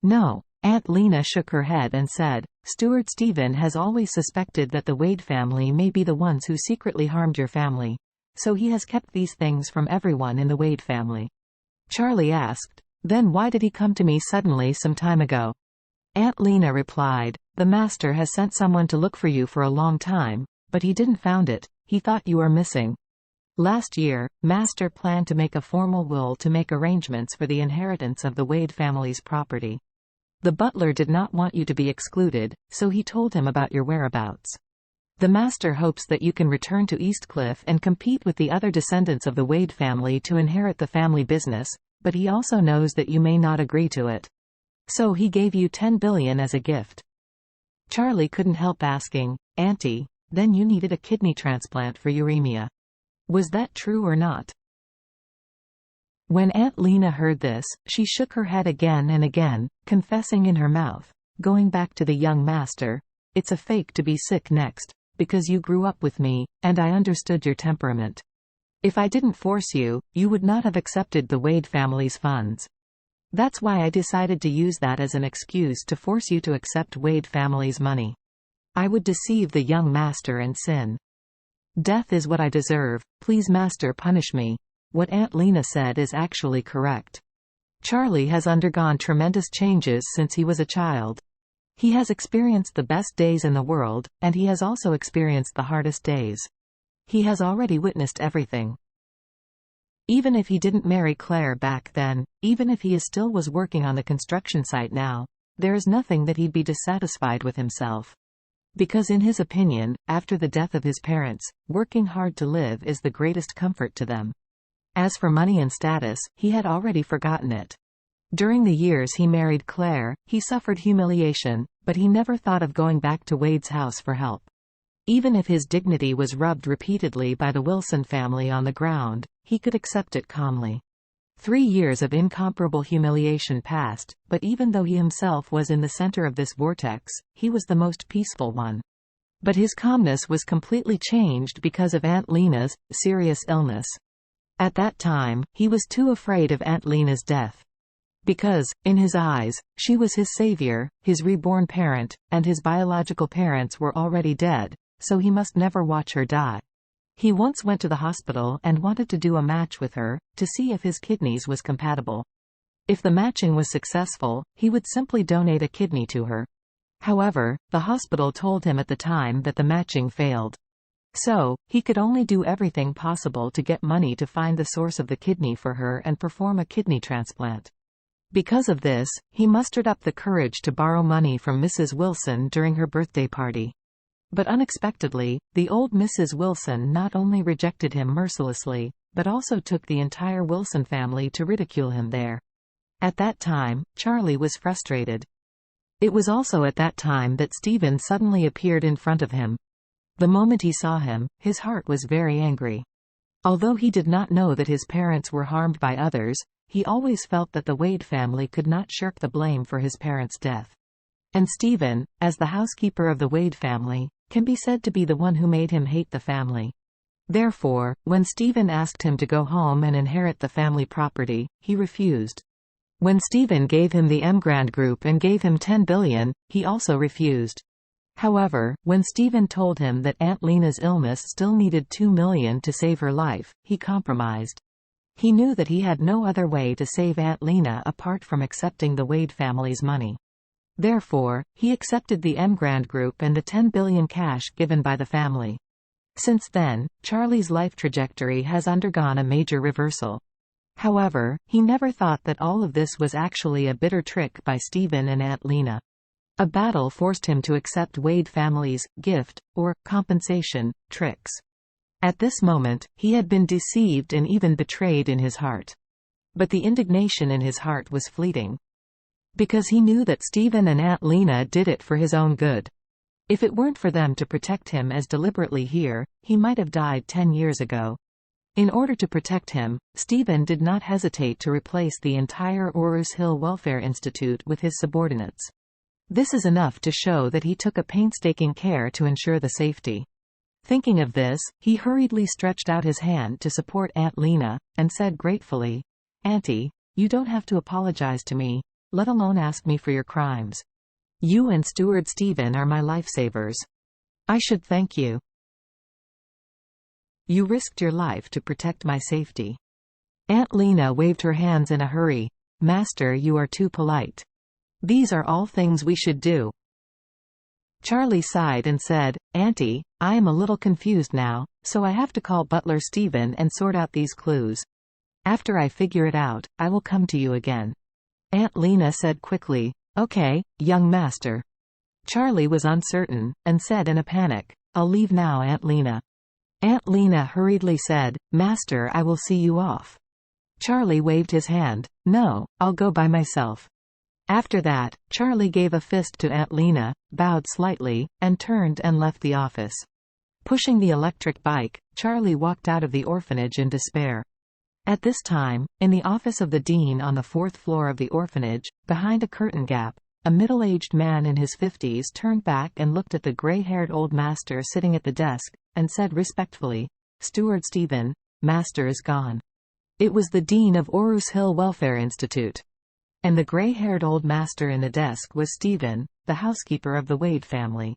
No. Aunt Lena shook her head and said, Steward Stephen has always suspected that the Wade family may be the ones who secretly harmed your family. So he has kept these things from everyone in the Wade family. Charlie asked, Then why did he come to me suddenly some time ago? Aunt Lena replied, The master has sent someone to look for you for a long time, but he didn't found it. He thought you were missing. Last year, master planned to make a formal will to make arrangements for the inheritance of the Wade family's property. The butler did not want you to be excluded, so he told him about your whereabouts. The master hopes that you can return to Eastcliff and compete with the other descendants of the Wade family to inherit the family business, but he also knows that you may not agree to it. So he gave you $10 billion as a gift. Charlie couldn't help asking, Auntie, then you needed a kidney transplant for uremia. Was that true or not? When Aunt Lena heard this, she shook her head again and again, confessing in her mouth, going back to the young master, It's a fake to be sick next, because you grew up with me, and I understood your temperament. If I didn't force you, you would not have accepted the Wade family's funds. That's why I decided to use that as an excuse to force you to accept Wade family's money. I would deceive the young master and sin. Death is what I deserve, please master punish me. What Aunt Lena said is actually correct. Charlie has undergone tremendous changes since he was a child. He has experienced the best days in the world, and he has also experienced the hardest days. He has already witnessed everything. Even if he didn't marry Claire back then, even if he still was working on the construction site now, there is nothing that he'd be dissatisfied with himself. Because in his opinion, after the death of his parents, working hard to live is the greatest comfort to them. As for money and status, he had already forgotten it. During the years he married Claire, he suffered humiliation, but he never thought of going back to Wade's house for help. Even if his dignity was rubbed repeatedly by the Wilson family on the ground, he could accept it calmly. 3 years of incomparable humiliation passed, but even though he himself was in the center of this vortex, he was the most peaceful one. But his calmness was completely changed because of Aunt Lena's serious illness. At that time, he was too afraid of Aunt Lena's death. Because, in his eyes, she was his savior, his reborn parent, and his biological parents were already dead, so he must never watch her die. He once went to the hospital and wanted to do a match with her, to see if his kidneys was compatible. If the matching was successful, he would simply donate a kidney to her. However, the hospital told him at the time that the matching failed. So, he could only do everything possible to get money to find the source of the kidney for her and perform a kidney transplant. Because of this, he mustered up the courage to borrow money from Mrs. Wilson during her birthday party. But unexpectedly, the old Mrs. Wilson not only rejected him mercilessly, but also took the entire Wilson family to ridicule him there. At that time, Charlie was frustrated. It was also at that time that Stephen suddenly appeared in front of him. The moment he saw him, his heart was very angry. Although he did not know that his parents were harmed by others, he always felt that the Wade family could not shirk the blame for his parents' death. And Stephen, as the housekeeper of the Wade family, can be said to be the one who made him hate the family. Therefore, when Stephen asked him to go home and inherit the family property, he refused. When Stephen gave him the Emgrand Group and gave him $10 billion, he also refused. However, when Stephen told him that Aunt Lena's illness still needed $2 million to save her life, he compromised. He knew that he had no other way to save Aunt Lena apart from accepting the Wade family's money. Therefore, he accepted the Emgrand Group and the $10 billion cash given by the family. Since then, Charlie's life trajectory has undergone a major reversal. However, he never thought that all of this was actually a bitter trick by Stephen and Aunt Lena. A battle forced him to accept Wade family's gift, or compensation, tricks. At this moment, he had been deceived and even betrayed in his heart. But the indignation in his heart was fleeting. Because he knew that Stephen and Aunt Lena did it for his own good. If it weren't for them to protect him as deliberately here, he might have died 10 years ago. In order to protect him, Stephen did not hesitate to replace the entire Orus Hill Welfare Institute with his subordinates. This is enough to show that he took a painstaking care to ensure the safety. Thinking of this, he hurriedly stretched out his hand to support Aunt Lena, and said gratefully, "Auntie, you don't have to apologize to me. let alone ask me for your crimes. You and Steward Stephen are my lifesavers. I should thank you. You risked your life to protect my safety." Aunt Lena waved her hands in a hurry. "Master, you are too polite. These are all things we should do." Charlie sighed and said, "Auntie, I am a little confused now, so I have to call Butler Stephen and sort out these clues. After I figure it out, I will come to you again." Aunt Lena said quickly, "Okay, young master." Charlie was uncertain, and said in a panic, "I'll leave now, Aunt Lena." Aunt Lena hurriedly said, "Master, I will see you off." Charlie waved his hand. "No, I'll go by myself." After that, Charlie gave a fist to Aunt Lena, bowed slightly, and turned and left the office. Pushing the electric bike, Charlie walked out of the orphanage in despair. At this time, in the office of the dean on the 4th floor of the orphanage, behind a curtain gap, a middle-aged man in his 50s turned back and looked at the gray-haired old master sitting at the desk, and said respectfully, "Steward Stephen, master is gone." It was the dean of Orus Hill Welfare Institute. And the gray-haired old master in the desk was Stephen, the housekeeper of the Wade family.